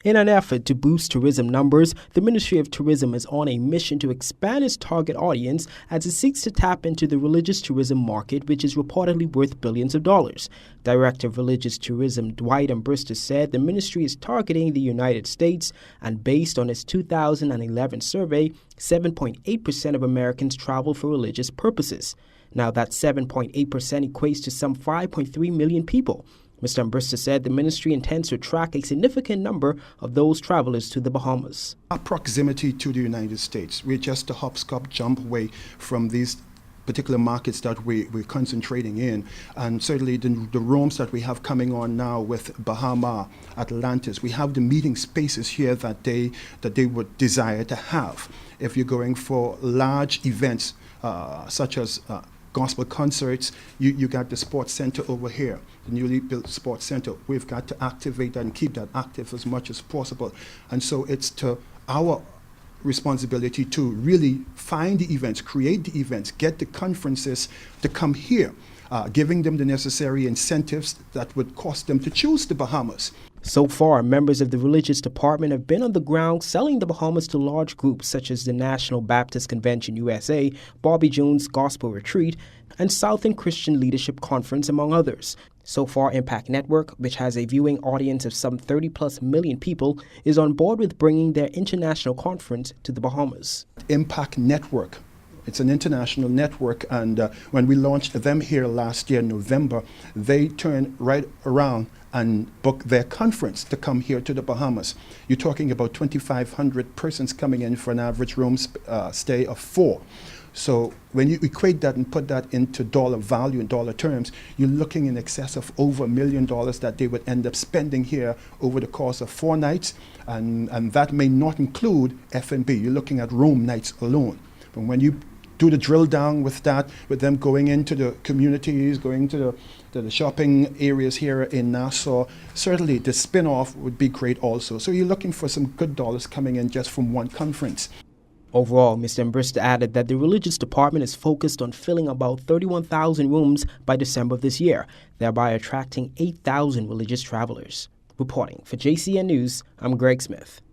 In an effort to boost tourism numbers, the Ministry of Tourism is on a mission to expand its target audience as it seeks to tap into the religious tourism market, which is reportedly worth billions of dollars. Director of Religious Tourism Dwight Ambrister said the ministry is targeting the United States, and based on its 2011 survey, 7.8% of Americans travel for religious purposes. Now, that 7.8% equates to some 5.3 million people. Mr. Ambrister said the ministry intends to attract a significant number of those travelers to the Bahamas. Our proximity to the United States, we're just a hop, skip, jump away from these particular markets that we're concentrating in. And certainly the rooms that we have coming on now with Bahama, Atlantis, we have the meeting spaces here that they would desire to have. If you're going for large events such as gospel concerts, you got the sports center over here, the newly built sports center. We've got to activate that and keep that active as much as possible. And so it's to our responsibility to really find the events, create the events, get the conferences to come here, giving them the necessary incentives that would cost them to choose the Bahamas. So far, members of the religious department have been on the ground selling the Bahamas to large groups such as the National Baptist Convention USA, Bobby Jones Gospel Retreat, and Southern Christian Leadership Conference, among others. So far, Impact Network, which has a viewing audience of some 30+ million people, is on board with bringing their international conference to the Bahamas. Impact Network. It's an international network, and when we launched them here last year in November, they turned right around and booked their conference to come here to the Bahamas. You're talking about 2,500 persons coming in for an average room stay of 4. So when you equate that and put that into dollar value in dollar terms, you're looking in excess of over $1 million that they would end up spending here over the course of 4 nights, and that may not include F&B. You're looking at room nights alone. But when you do the drill down with that, with them going into the communities, going to the shopping areas here in Nassau, certainly the spin-off would be great also. So you're looking for some good dollars coming in just from one conference. Overall, Mr. Ambrister added that the religious department is focused on filling about 31,000 rooms by December of this year, thereby attracting 8,000 religious travelers. Reporting for JCN News, I'm Greg Smith.